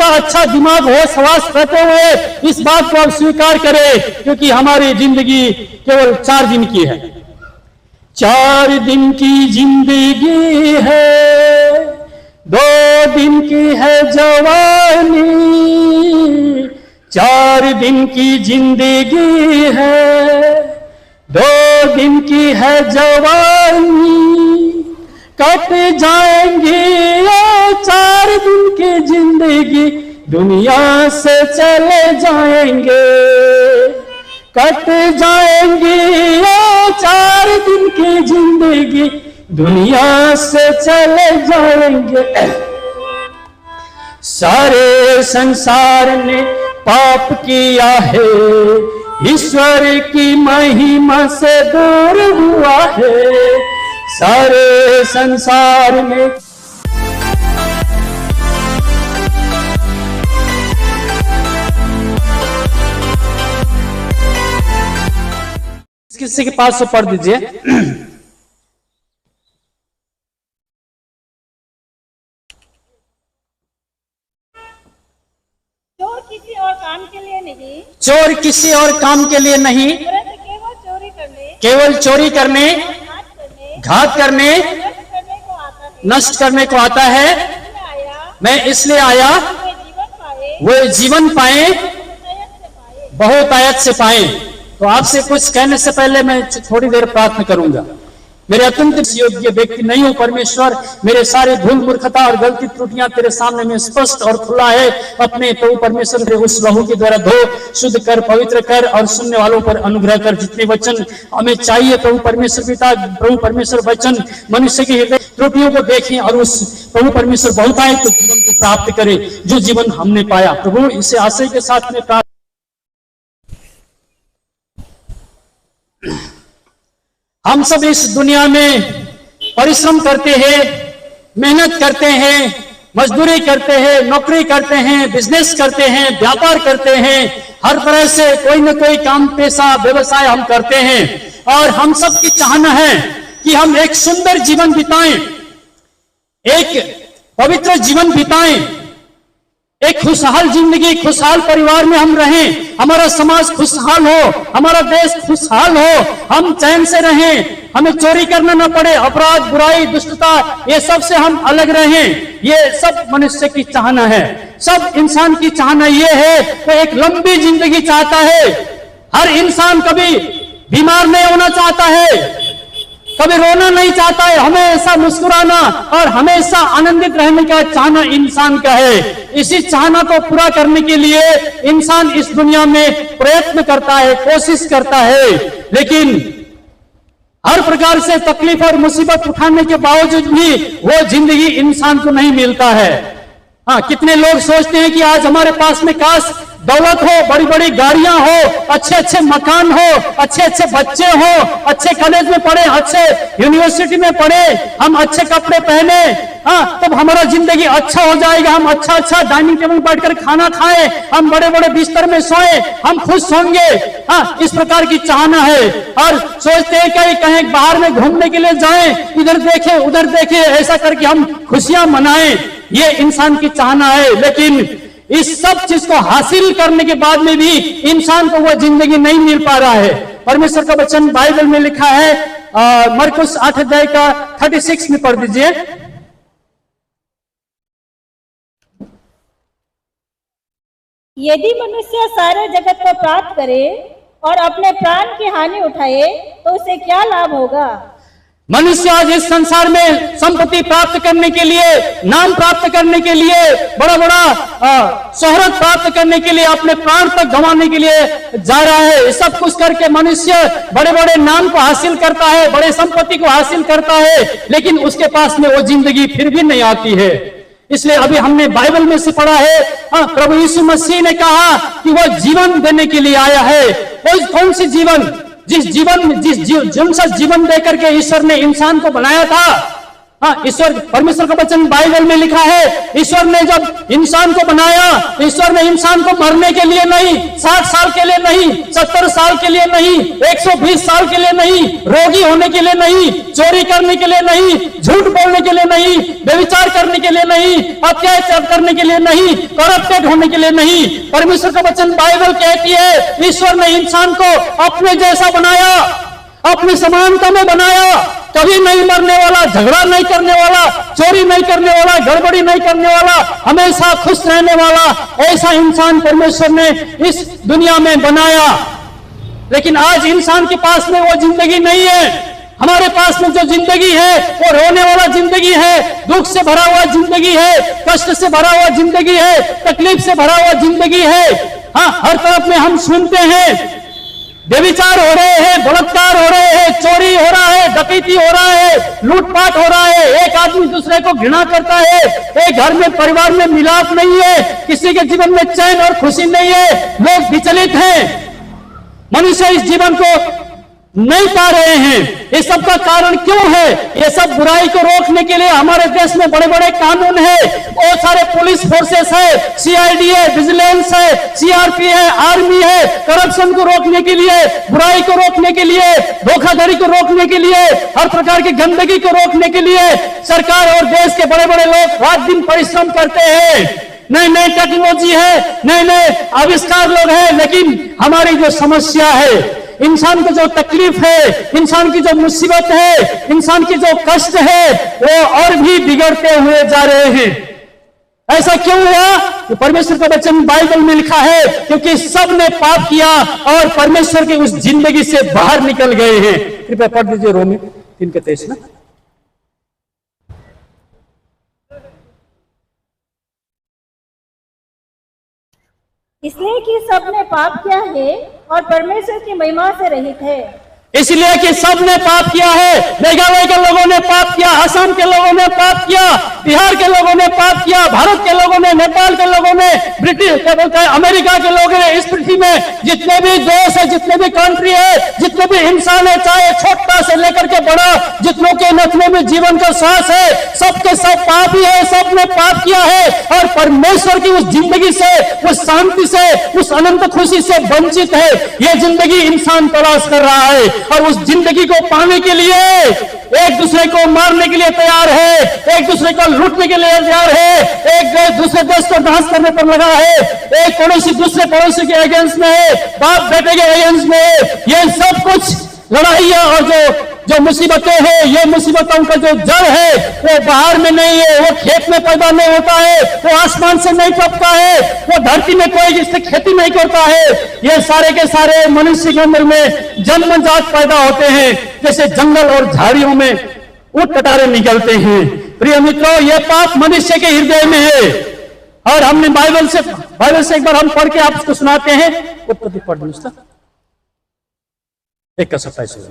हमारा अच्छा दिमाग हो, स्वास्थ्य रहते हुए इस बात को आप स्वीकार करें, क्योंकि हमारी जिंदगी केवल 4 दिन की है। 4 दिन की जिंदगी है, 2 दिन की है जवानी। 4 दिन की जिंदगी है, 2 दिन की है जवानी। कट जाएंगी ये 4 दिन की जिंदगी, दुनिया से चले जाएंगे। कट जाएंगी ये 4 दिन की जिंदगी, दुनिया से चले जाएंगे। सारे संसार ने पाप किया है, ईश्वर की महिमा से दूर हुआ है। सारे संसार में किसी के पास से पढ़ दीजिए। चोर किसी और काम के लिए नहीं, चोर किसी और काम के लिए नहीं, केवल चोरी करने, केवल चोरी करने, घात करने, नष्ट करने को आता है। नष्ट करने को आता है। मैं इसलिए आया वो जीवन पाए, बहुत आयत से पाए। तो आपसे कुछ कहने से पहले मैं थोड़ी देर प्रार्थना करूंगा। मेरे अत्यंत योग्य व्यक्ति नहीं हूं परमेश्वर, मेरे सारे भूल मूर्खता और गलती त्रुटियां तेरे सामने में स्पष्ट और खुला है। अपने तो परमेश्वर के उस लहू के द्वारा धो, शुद्ध कर, पवित्र कर और सुनने वालों पर अनुग्रह कर। जितने वचन हमें चाहिए प्रभु परमेश्वर पिता, प्रभु परमेश्वर वचन मनुष्य के हृदय त्रुटियों को देखें और उस प्रभु परमेश्वर बहुतायत के जीवन को प्राप्त करे जो जीवन हमने पाया। प्रभु इसे आशय के साथ में प्राप्त। हम सब इस दुनिया में परिश्रम करते हैं, मेहनत करते हैं, मजदूरी करते हैं, नौकरी करते हैं, बिजनेस करते हैं, व्यापार करते हैं। हर तरह से कोई न कोई काम पेशा व्यवसाय हम करते हैं और हम सब की चाहना है कि हम एक सुंदर जीवन बिताएं, एक पवित्र जीवन बिताएं, एक खुशहाल जिंदगी, खुशहाल परिवार में हम रहें, हमारा समाज खुशहाल हो, हमारा देश खुशहाल हो, हम चैन से रहें, हमें चोरी करना न पड़े, अपराध, बुराई, दुष्टता ये सब से हम अलग रहें। ये सब मनुष्य की चाहना है, सब इंसान की चाहना ये है। तो एक लंबी जिंदगी चाहता है। हर इंसान कभी बीमार नहीं होना चाहता है, कभी रोना नहीं चाहता है, हमेशा मुस्कुराना और हमेशा आनंदित रहने का चाहना इंसान का है। इसी चाहना को पूरा करने के लिए इंसान इस दुनिया में प्रयत्न करता है, कोशिश करता है, लेकिन हर प्रकार से तकलीफ और मुसीबत उठाने के बावजूद भी वो जिंदगी इंसान को नहीं मिलता है। हाँ, कितने लोग सोचते हैं कि आज हमारे पास में काश दौलत हो, बड़ी बड़ी गाड़ियां हो, अच्छे अच्छे मकान हो, अच्छे अच्छे बच्चे हो, अच्छे कॉलेज में पढ़े, अच्छे यूनिवर्सिटी में पढ़े, हम अच्छे कपड़े पहने, हाँ, तब हमारा जिंदगी अच्छा हो जाएगा। हम अच्छा अच्छा डाइनिंग टेबल पर बैठकर खाना खाएं, हम बड़े बड़े बिस्तर में सोएं, हम खुश होंगे। हाँ, इस प्रकार की चाहना है। और सोचते हैं कि कहीं बाहर में घूमने के लिए जाएं, इधर देखें उधर देखें, ऐसा करके हम खुशियां मनाएं। ये इंसान की चाहना है, लेकिन इस सब चीज को हासिल करने के बाद में भी इंसान को वह जिंदगी नहीं मिल पा रहा है। परमेश्वर का वचन बाइबल में लिखा है, मरकुस 8 अध्याय का 36 में पढ़ दीजिए। यदि मनुष्य सारे जगत को प्राप्त करे और अपने प्राण की हानि उठाए तो उसे क्या लाभ होगा। मनुष्य आज इस संसार में संपत्ति प्राप्त करने के लिए, नाम प्राप्त करने के लिए, बड़ा बड़ा शोहरत प्राप्त करने के लिए, अपने प्राण तक गंवाने के लिए जा रहा है। सब कुछ करके मनुष्य बड़े बड़े नाम को हासिल करता है, बड़े संपत्ति को हासिल करता है, लेकिन उसके पास में वो जिंदगी फिर भी नहीं आती है। इसलिए अभी हमने बाइबल में से पढ़ा है, प्रभु यीशु मसीह ने कहा कि वो जीवन देने के लिए आया है। कौन सी जीवन? जिस जीवन सा जीवन देकर के ईश्वर ने इंसान को बनाया था, हाँ, ईश्वर परमेश्वर का वचन बाइबल में लिखा है, ईश्वर ने जब इंसान को बनाया, ईश्वर ने इंसान को मरने के लिए नहीं, 60 साल के लिए नहीं, 70 साल के लिए नहीं, 120 साल के लिए नहीं, रोगी होने के लिए नहीं, चोरी करने के लिए नहीं, झूठ बोलने के लिए नहीं, व्यभिचार करने के लिए नहीं, अत्याचार करने के लिए नहीं, करप्टेड होने के लिए नहीं। परमेश्वर का वचन बाइबल कहती है ईश्वर ने इंसान को अपने जैसा बनाया, अपनी समानता में बनाया, कभी नहीं मरने वाला, झगड़ा नहीं करने वाला, चोरी नहीं करने वाला, गड़बड़ी नहीं करने वाला, हमेशा खुश रहने वाला, ऐसा इंसान परमेश्वर ने इस दुनिया में बनाया। लेकिन आज इंसान के पास में वो जिंदगी नहीं है। हमारे पास में जो जिंदगी है वो रोने वाला जिंदगी है, दुख से भरा हुआ जिंदगी है, कष्ट से भरा हुआ जिंदगी है, तकलीफ से भरा हुआ जिंदगी है। हाँ, हर तरफ में हम सुनते हैं व्यभिचार हो रहे हैं, बलात्कार हो रहे हैं, चोरी हो रहा है, डकैती हो रहा है, लूटपाट हो रहा है, एक आदमी दूसरे को घृणा करता है, एक घर में परिवार में मिलाप नहीं है, किसी के जीवन में चैन और खुशी नहीं है, लोग विचलित हैं, मनुष्य इस जीवन को नहीं पा रहे हैं। ये सब का कारण क्यों है? ये सब बुराई को रोकने के लिए हमारे देश में बड़े बड़े कानून है, बहुत सारे पुलिस फोर्सेस है, सीआईडी है, विजिलेंस है, सीआरपी है, आर्मी है, करप्शन को रोकने के लिए, बुराई को रोकने के लिए, धोखाधड़ी को रोकने के लिए, हर प्रकार की गंदगी को रोकने के लिए सरकार और देश के बड़े बड़े लोग रात दिन परिश्रम करते हैं। नई नई टेक्नोलॉजी है, नए नए आविष्कार लोग हैं, लेकिन हमारी जो समस्या है, इंसान को जो तकलीफ है, इंसान की जो मुसीबत है, इंसान की जो कष्ट है, वो और भी बिगड़ते हुए जा रहे हैं। ऐसा क्यों हुआ? कि परमेश्वर का वचन बाइबल में लिखा है, क्योंकि सब ने पाप किया और परमेश्वर की उस जिंदगी से बाहर निकल गए हैं। कृपया पढ़ दीजिए रोमी 3:23 ना। इसलिए कि सबने पाप किया है और परमेश्वर की महिमा से रहित है। इसलिए कि सबने पाप किया है। मेघालय के लोगों ने पाप किया, असम के लोगों ने पाप किया, बिहार के लोगों ने पाप किया, भारत के लोगों ने, नेपाल के लोगों ने, ब्रिटिश क्या बोलते हैं, अमेरिका के लोगों ने, इस पृथ्वी में जितने भी देश है, जितने भी कंट्री है, जितने भी इंसान है, चाहे छोटा से लेकर के बड़ा, जितनों के नथनों में जीवन का सांस है, सबके सब पापी है, सबने पाप किया है और परमेश्वर की उस जिंदगी से, उस शांति से, उस अनंत खुशी से वंचित है। यह जिंदगी इंसान तलाश कर रहा है और उस जिंदगी को पाने के लिए एक दूसरे को मारने के लिए तैयार है, एक दूसरे को लूटने के लिए तैयार है, एक देश दूसरे देश को नाश करने पर लगा है, एक पड़ोसी दूसरे पड़ोसी के अगेंस्ट में है, बाप बेटे के अगेंस्ट में है। ये सब कुछ लड़ाइयां और जो मुसीबतें हैं, ये मुसीबतों का जो जड़ है वो बाहर में नहीं है, वो खेत में पैदा नहीं होता है, वो आसमान से नहीं टपका है, वो धरती में कोई इससे खेती नहीं करता है। ये सारे के सारे मनुष्य के अंदर में जन्मजात पैदा होते हैं, जैसे जंगल और झाड़ियों में ऊंट कटारे निकलते हैं। प्रिय मित्रों, ये पाप मनुष्य के हृदय में है और हमने बाइबल से एक बार हम पढ़ के आपको सुनाते हैं। उत्पत्ति पढ़ दो 1:27।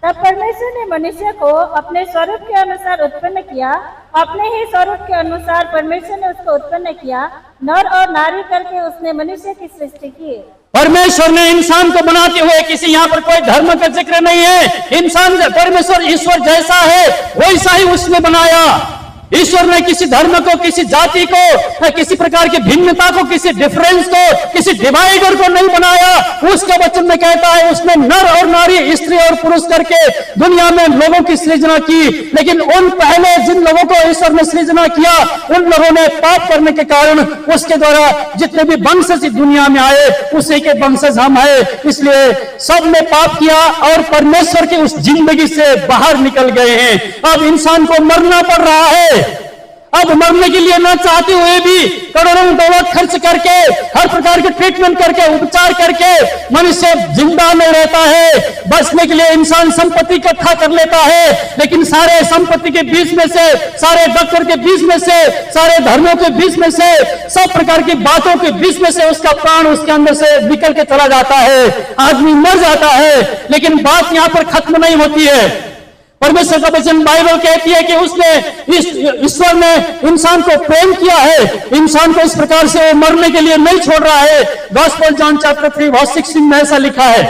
तब परमेश्वर ने मनुष्य को अपने स्वरूप के अनुसार उत्पन्न किया, अपने ही स्वरूप के अनुसार परमेश्वर ने उसको उत्पन्न किया, नर और नारी करके उसने मनुष्य की सृष्टि की। परमेश्वर ने इंसान को बनाते हुए, किसी यहाँ पर कोई धर्म का जिक्र नहीं है, इंसान परमेश्वर ईश्वर जैसा है वैसा ही उसने बनाया। ईश्वर ने किसी धर्म को, किसी जाति को, किसी प्रकार की भिन्नता को, किसी डिफरेंस को, किसी डिवाइडर को नहीं बनाया। उसके वचन में कहता है उसने नर और नारी, स्त्री और पुरुष करके दुनिया में लोगों की सृजना की। लेकिन उन पहले जिन लोगों को ईश्वर ने सृजना किया, उन लोगों ने पाप करने के कारण उसके द्वारा जितने भी वंशज दुनिया में आए, उसी के वंशज हम आए। इसलिए सब ने पाप किया और परमेश्वर की उस जिंदगी से बाहर निकल गए हैं। अब इंसान को मरना पड़ रहा है। अब मरने के लिए न चाहते हुए भी करोड़ों डॉलर खर्च करके, हर प्रकार के ट्रीटमेंट करके, उपचार करके मनुष्य जिंदा नहीं रहता है। बचने के लिए इंसान संपत्ति इकट्ठा कर लेता है, लेकिन सारे संपत्ति के बीच में से, सारे डॉक्टर के बीच में से, सारे धर्मों के बीच में से, सब प्रकार की बातों के बीच में से उसका प्राण उसके अंदर से निकल के चला जाता है, आदमी मर जाता है। लेकिन बात यहाँ पर खत्म नहीं होती है। परमेश्वर का वचन बाइबल कहती है कि उसने, ईश्वर ने इंसान को प्रेम किया है, इंसान को इस प्रकार से वो मरने के लिए नहीं छोड़ रहा है। गॉस्पेल जॉन चैप्टर 3 वर्स 16 में ऐसा लिखा है,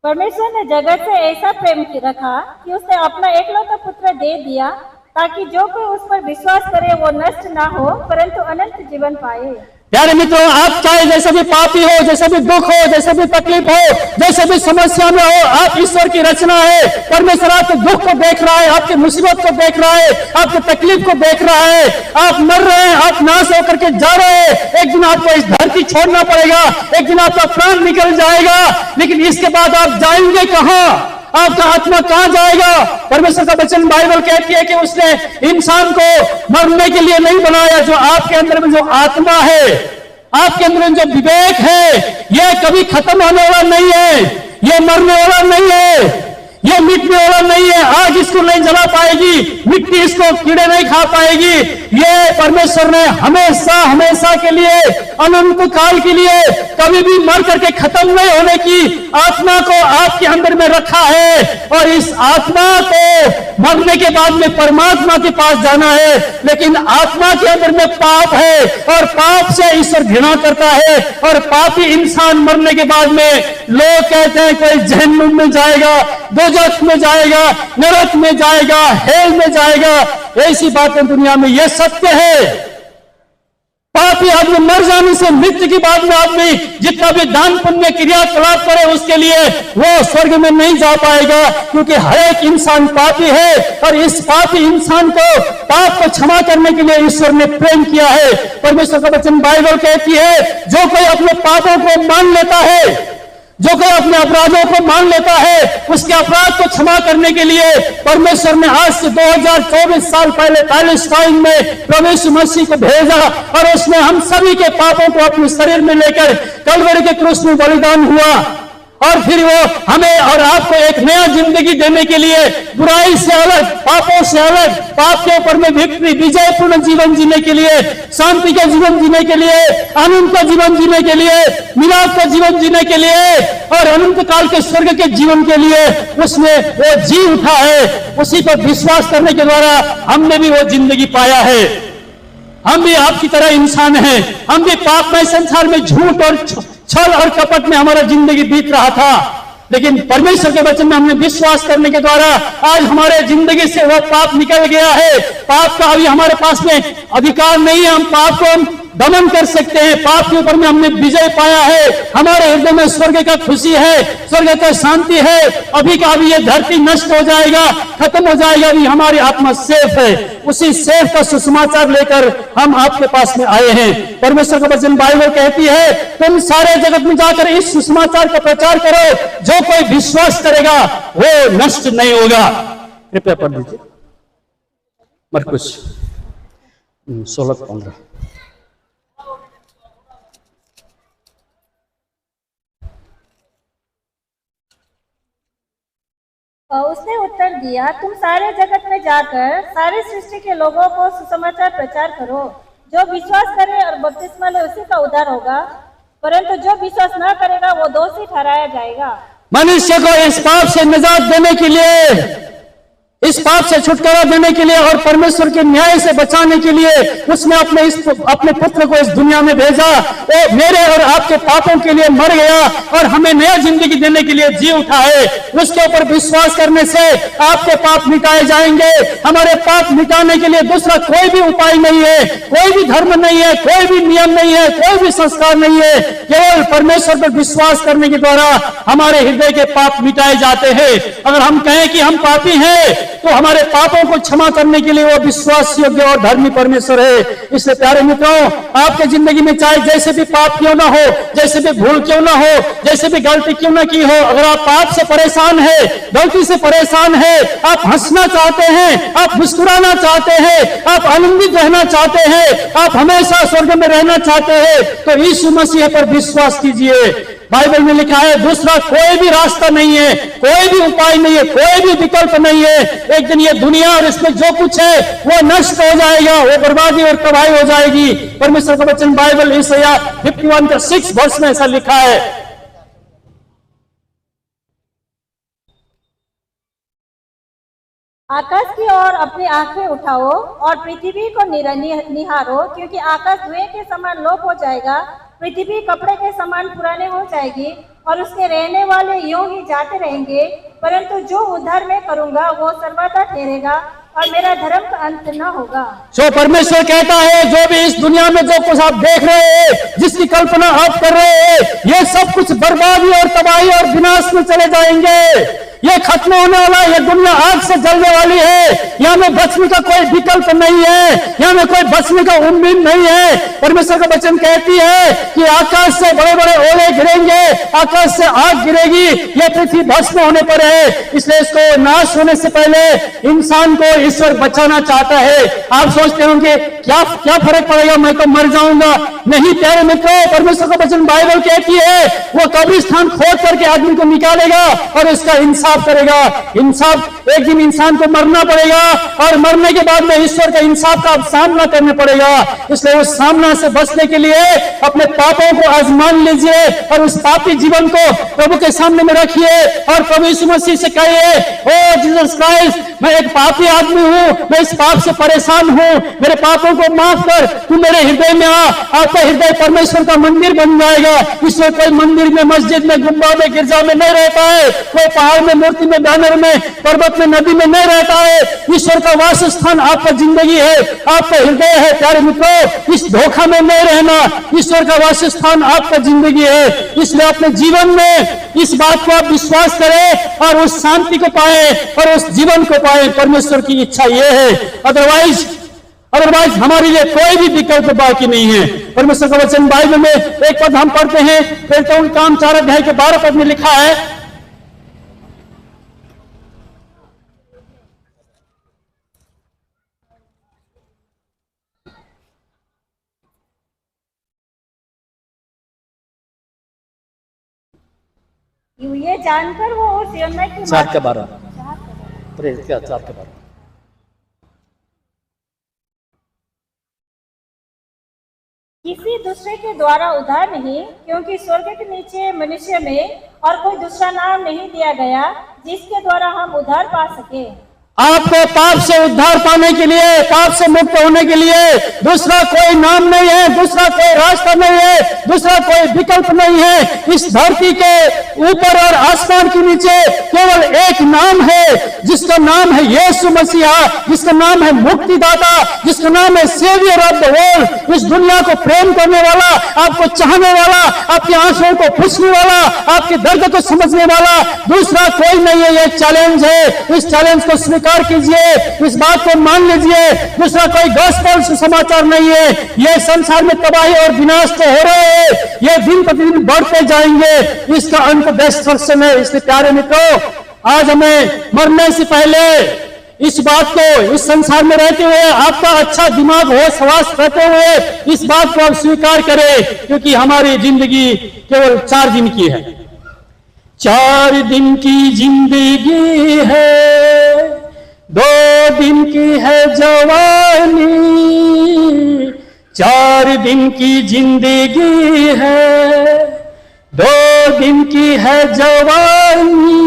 परमेश्वर ने जगत से ऐसा प्रेम रखा कि उसने अपना एकलौता पुत्र दे दिया, ताकि जो कोई उस पर विश्वास करे वो नष्ट ना हो परंतु अनंत जीवन पाए। प्यारे मित्रों, आप चाहे जैसे भी पापी हो, जैसे भी दुख हो, जैसे भी तकलीफ हो, जैसे भी समस्या में हो, आप ईश्वर की रचना है। परमेश्वर आपके दुख को देख रहा है, आपकी मुसीबत को देख रहा है, आपकी तकलीफ को देख रहा है। आप मर रहे हैं, आप नाश होकर के जा रहे हैं, एक दिन आपको इस धरती छोड़ना पड़ेगा, एक दिन आपका प्राण निकल जाएगा, लेकिन इसके बाद आप जाएंगे कहां? आपका आत्मा कहां जाएगा? परमेश्वर का वचन बाइबल कहती है कि उसने इंसान को मरने के लिए नहीं बनाया। जो आपके अंदर में जो आत्मा है, आपके अंदर में जो विवेक है, यह कभी खत्म होने वाला नहीं है, यह मरने वाला नहीं है, यह मिटने वाला नहीं है। आग इसको नहीं जला पाएगी, मिट्टी इसको कीड़े नहीं खा पाएगी। ये परमेश्वर ने हमेशा हमेशा के लिए, अनंत काल के लिए, कभी भी मर करके खत्म नहीं होने की आत्मा को आपके अंदर में रखा है। और इस आत्मा को मरने के बाद में परमात्मा के पास जाना है, लेकिन आत्मा के अंदर में पाप है और पाप से ईश्वर घृणा करता है। और पापी इंसान मरने के बाद में लोग कहते हैं कोई जहन्नुम में जाएगा, दोजख में जाएगा, नरक में जाएगा, हेल में जाएगा। ऐसी बातें दुनिया में यह सत्य है। पापी आदमी मर जाने से, मृत्यु के बाद में आदमी जितना भी दान पुण्य क्रियाकलाप करे उसके लिए वो स्वर्ग में नहीं जा पाएगा, क्योंकि हर एक इंसान पापी है। और इस पापी इंसान को पाप को क्षमा करने के लिए ईश्वर ने प्रेम किया है। परमेश्वर का वचन बाइबल कहती है, जो कोई अपने पापों को मान लेता है, जो कोई अपने अपराधों को मान लेता है, उसके अपराध को क्षमा करने के लिए परमेश्वर ने आज से 2024 साल पहले पैलेस्टाइन में प्रभु यीशु मसीह को भेजा। और उसने हम सभी के पापों को अपने शरीर में लेकर कलवरी के क्रूस में बलिदान हुआ। और फिर वो हमें और आपको एक नया जिंदगी देने के लिए, बुराई से अलग, पापों से अलग, पाप के ऊपर में विजयपूर्ण जीवन जीने के लिए, शांति का जीवन जीने के लिए, अनंत का जीवन जीने के लिए, मिलाप का जीवन जीने के लिए और अनंत काल के स्वर्ग के जीवन के लिए उसने वो जी उठा है। उसी पर विश्वास करने के द्वारा हमने भी वो जिंदगी पाया है। हम भी आपकी तरह इंसान हैं, हम भी पापमय संसार में झूठ और छल और कपट में हमारा जिंदगी बीत रहा था, लेकिन परमेश्वर के वचन में हमने विश्वास करने के द्वारा आज हमारे जिंदगी से वह पाप निकल गया है। पाप का अभी हमारे पास में अधिकार नहीं है, हम पाप को दमन कर सकते हैं। पाप के ऊपर में हमने विजय पाया है। हमारे हृदय में स्वर्ग का खुशी है, स्वर्ग का शांति है। अभी का अभी ये धरती नष्ट हो जाएगा, खत्म हो जाएगा, अभी हमारी आत्मा सेफ है। उसी सेफ का सुसमाचार लेकर हम आपके पास में आए हैं। परमेश्वर का वचन बाइबल कहती है, तुम सारे जगत में जाकर इस सुसमाचार का प्रचार करो, जो कोई विश्वास करेगा वो नष्ट नहीं होगा। कृपया पढ़ लीजिए मरकुस 16:15। उसने उत्तर दिया, तुम सारे जगत में जाकर सारी सृष्टि के लोगों को सुसमाचार प्रचार करो। जो विश्वास करे और बपतिस्मा ले उसी का उद्धार होगा, परंतु जो विश्वास न करेगा वो दोषी ठहराया जाएगा। मनुष्य को इस पाप से निजात देने के लिए, इस पाप से छुटकारा देने के लिए और परमेश्वर के न्याय से बचाने के लिए उसने अपने पुत्र को इस दुनिया में भेजा। वो मेरे और आपके पापों के लिए मर गया और हमें नया जिंदगी देने के लिए जी उठा है। उसके ऊपर विश्वास करने से आपके पाप मिटाए जाएंगे। हमारे पाप मिटाने के लिए दूसरा कोई भी उपाय नहीं है, कोई भी धर्म नहीं है, कोई भी नियम नहीं है, कोई भी संस्कार नहीं है। केवल परमेश्वर पर विश्वास करने के द्वारा हमारे हृदय के पाप मिटाए जाते हैं। अगर हम कहें कि हम पापी हैं तो हमारे पापों को क्षमा करने के लिए वो विश्वास योग्य और धर्मी परमेश्वर है। इसलिए प्यारे मित्रों, आपके जिंदगी में चाहे जैसे भी पाप क्यों ना हो, जैसे भी भूल क्यों ना हो, जैसे भी गलती क्यों ना की हो, अगर आप पाप से परेशान है, गलती से परेशान है, आप हंसना चाहते हैं, आप मुस्कुराना चाहते हैं, आप आनंदित रहना चाहते हैं, आप हमेशा स्वर्ग में रहना चाहते हैं, तो यीशु मसीह पर विश्वास कीजिए। बाइबल में लिखा है, दूसरा कोई भी रास्ता नहीं है, कोई भी उपाय नहीं है, कोई भी विकल्प नहीं है। एक दिन ये दुनिया और इसमें जो कुछ है वो नष्ट हो जाएगा, वो बर्बादी और तबाही हो जाएगी। परमेश्वर का वचन बाइबल यशायाह 51:6 वर्ष में ऐसा लिखा है। आकाश की ओर अपनी आंखें उठाओ और पृथ्वी को निहारो, क्योंकि आकाश धुएं के समान लोप हो जाएगा, पृथ्वी कपड़े के समान पुराने हो जाएगी और उसके रहने वाले यूं ही जाते रहेंगे। परंतु जो उद्धार मैं करूंगा वो सर्वदा ठहरेगा और मेरा धर्म का अंत न होगा। सो परमेश्वर कहता है, जो भी इस दुनिया में जो कुछ आप देख रहे हैं, जिसकी कल्पना आप कर रहे हैं, ये सब कुछ बर्बादी और तबाही और विनाश में चले जाएंगे। ये खत्म होने वाला है, ये दुनिया आग से जलने वाली है। यहाँ में बचने का कोई विकल्प नहीं है, यहाँ में कोई बचने का उम्मीद नहीं है। परमेश्वर का वचन कहती है कि आकाश से बड़े बड़े ओले गिरेंगे, आकाश से आग गिरेगी, ये पृथ्वी भस्म होने पर है। इसलिए इसको नाश होने से पहले इंसान को ईश्वर बचाना चाहता है। आप सोचते होंगे क्या क्या फर्क पड़ेगा, मैं तो मर जाऊंगा। नहीं प्यारे मित्रों, परमेश्वर का वचन बाइबल कहती है वो कब्रिस्तान खोद करके आदमी को निकालेगा और उसका इंसाफ करेगा। इंसाफ, एक दिन इंसान को मरना पड़ेगा और मरने के बाद में ईश्वर का इंसाफ का सामना करना पड़ेगा। इसलिए उस सामना से बचने के लिए अपने पापों को आजमान लीजिए और उस पापी जीवन को प्रभु के सामने में रखिए और प्रभु यीशु मसीह से कहिए, ओ जीसस क्राइस्ट, मैं एक पापी आदमी हूँ, मैं इस पाप से परेशान हूँ, मेरे पापों को माफ कर, तू मेरे हृदय में आ। आपका हृदय परमेश्वर का मंदिर बन जाएगा। इसमें कोई मंदिर में, मस्जिद में, गुम्बा में, गिरजा में नहीं रहता है, कोई पहाड़ में, मूर्ति में, बैनर में, पर्वत में, नदी में नहीं रहता है। ईश्वर का वास स्थान आपका जिंदगी है, आपका हृदय है। प्यारे मित्रों, इस धोखा में नहीं रहना, ईश्वर का वास स्थान आपका जिंदगी है। इसलिए अपने जीवन में इस बात को आप विश्वास करें और उस शांति को पाए और उस जीवन को पाए। परमेश्वर की इच्छा यह है, अदरवाइज हमारे लिए कोई भी विकल्प बाकी नहीं है। परमेश्वर का वचन बाइबल में एक पद हम पढ़ते हैं, प्रेरितों का काम 4 अध्याय के 12 पद में लिखा है, ये जानकर वो उस योजना की 4 के 12 प्रेरित क्या 4 के 12 किसी दूसरे के द्वारा उद्धार नहीं, क्योंकि स्वर्ग के नीचे मनुष्य में और कोई दूसरा नाम नहीं दिया गया जिसके द्वारा हम उद्धार पा सके। आपको पाप से उद्धार पाने के लिए, पाप से मुक्त होने के लिए दूसरा कोई नाम नहीं है, दूसरा कोई रास्ता नहीं है, दूसरा कोई विकल्प नहीं है। इस धरती के ऊपर और आसमान के नीचे केवल एक नाम है, जिसका नाम है यीशु मसीहा, जिसका नाम है मुक्तिदाता, जिसका नाम है सेवियर ऑफ द वर्ल्ड। इस दुनिया को प्रेम करने वाला, आपको चाहने वाला, आपके आंसुओं को पूछने वाला, आपके दर्द को समझने वाला दूसरा कोई नहीं है। ये चैलेंज है, इस चैलेंज को स्वीकार कीजिए, इस बात को मान लीजिए। दूसरा कोई गॉस्पेल समाचार नहीं है। ये संसार में तबाही और विनाश तो हो रहे हैं, ये दिन प्रतिदिन बढ़ते जाएंगे, इसका अंत डेस्ट्रक्शन है। इसलिए प्यारे मित्रों, आज हमें मरने से पहले इस बात को, इस संसार में रहते हुए आपका अच्छा दिमाग हो, श्वास रहते हुए इस बात को आप स्वीकार करें, क्योंकि हमारी जिंदगी केवल 4 दिन की है। 4 दिन की जिंदगी है, 2 दिन की है जवानी। 4 दिन की जिंदगी है, 2 दिन की है जवानी।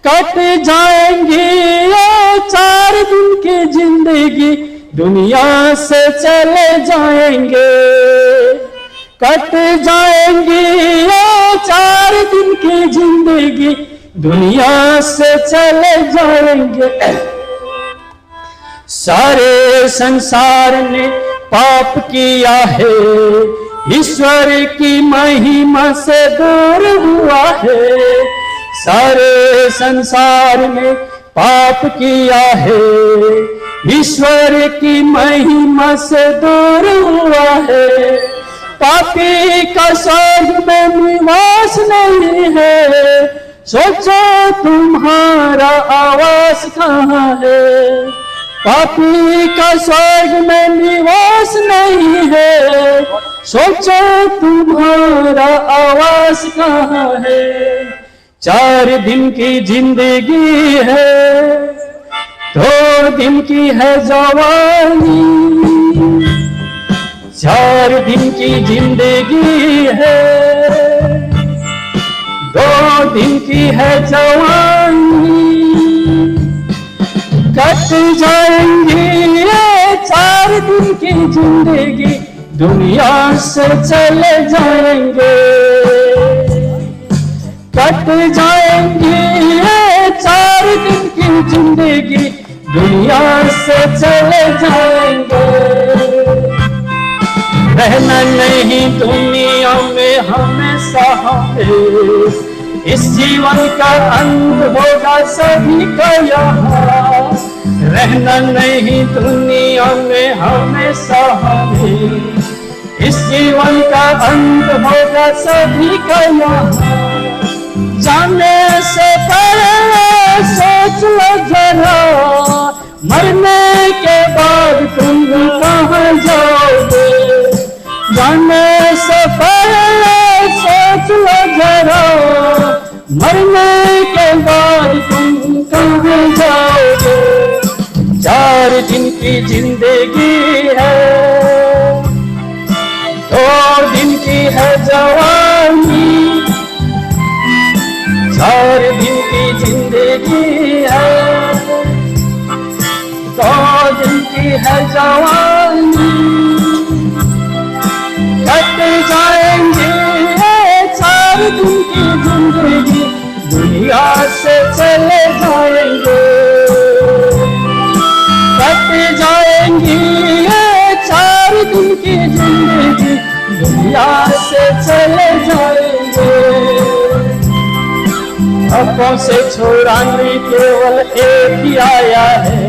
कट जाएंगी ये 4 दिन की जिंदगी, दुनिया से चले जाएंगे। कट जाएंगी ये 4 दिन की जिंदगी, दुनिया से चले जाएंगे। सारे संसार ने पाप किया है, ईश्वर की महिमा से दूर हुआ है। सारे संसार ने पाप किया है, ईश्वर की महिमा से दूर हुआ है। पापी का स्वर्ग में निवास नहीं है, सोचो तुम्हारा आवास कहाँ है। पापी का स्वर्ग में निवास नहीं है, सोचो तुम्हारा आवास कहाँ है। 4 दिन की जिंदगी है, 2 दिन की है जवानी। 4 दिन की जिंदगी है, 2 दिन की है जवानी। कट जाएंगी ये 4 दिन की जिंदगी, दुनिया से चले जाएंगे। कट जाएंगी ये 4 दिन की जिंदगी, दुनिया से चले जाएंगे। रहना नहीं दुनिया में हमेशा हमें, इस जीवन का अंत होगा सभी का यहाँ। रहना नहीं दुनिया में हमेशा हमें, इस जीवन का अंत होगा सभी का यहाँ। जाने से पहले सोच लो जरा, मरने के बाद तुम कहाँ जाओगे। जाने से पहले सोच लो जरा, मरने के बाद तुम कहाँ जाओगे। 4 दिन की जिंदगी है, 2 दिन की है जवानी। 4 दिन की जिंदगी है, 2 दिन की है जवानी। कट जाएंगे 4 दिन की जिंदगी, दुनिया से चले जाएंगे। कट जाएंगी 4 दिन की जिंदगी, दुनिया से चले जाएंगे। पापों से छुड़ाने केवल एक ही आया है,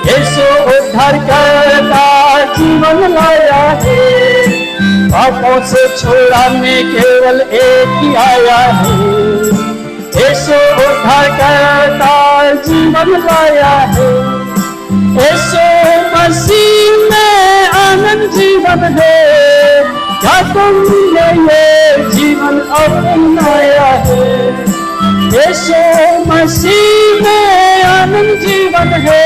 यीशु उद्धार करता जीवन लाया है। पापों से छुड़ाने केवल एक ही आया है, यीशु उद्धार करता जीवन लाया है। यीशु मसीह में आनंद जीवन है, क्या तुमने ये जीवन अपनाया है। यीशु मसीह में आनंद जीवन है,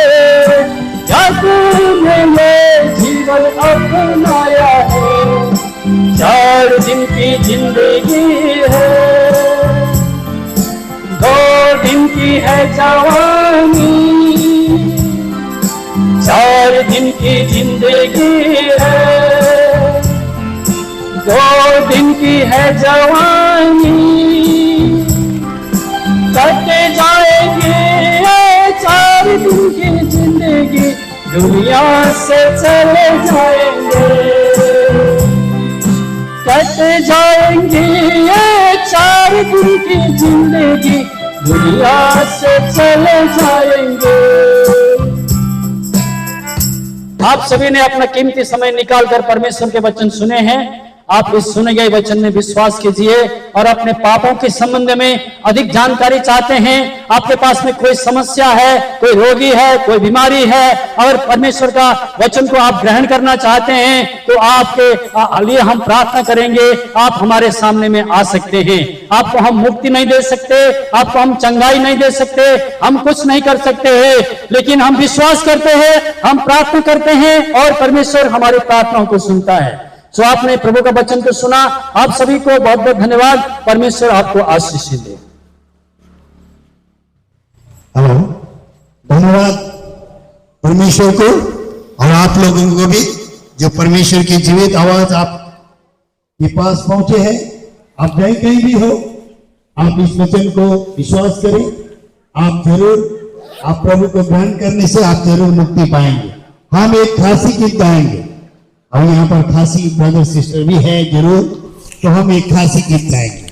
क्या तुमने ये जीवन अपनाया है। 4 दिन की जिंदगी है, 2 दिन की है जवानी। 4 दिन की जिंदगी है, 2 दिन की है जवानी। कट जाएगी 4 दिन की जिंदगी, दुनिया से चले जाएंगे। कट जाएंगी 4 दिन की जिंदगी, दुनिया से चले जाएंगे। आप सभी ने अपना कीमती समय निकालकर परमेश्वर के वचन सुने हैं। आप इस सुने गए वचन में विश्वास कीजिए और अपने पापों के संबंध में अधिक जानकारी चाहते हैं। आपके पास में कोई समस्या है, कोई रोगी है, कोई बीमारी है और परमेश्वर का वचन को आप ग्रहण करना चाहते हैं, तो आपके लिए हम प्रार्थना करेंगे। आप हमारे सामने में आ सकते हैं। आपको हम मुक्ति नहीं दे सकते, आपको हम चंगाई नहीं दे सकते, हम कुछ नहीं कर सकते हैं, लेकिन हम विश्वास करते हैं, हम प्रार्थना करते हैं और परमेश्वर हमारी प्रार्थनाओं को सुनता है। सो आपने प्रभु का वचन को सुना। आप सभी को बहुत बहुत धन्यवाद। परमेश्वर आपको आशीष दे। हेलो, धन्यवाद परमेश्वर को और आप लोगों को भी जो परमेश्वर की जीवित आवाज आपके पास पहुंचे हैं। आप कहीं कहीं भी हो, आप इस वचन को विश्वास करें। आप प्रभु को ग्रहण करने से आप जरूर मुक्ति पाएंगे। हम एक खासी गीत गाएंगे और यहाँ पर खासी ब्रदर सिस्टर भी है जरूर, तो हम एक खासी गीत गाएंगे।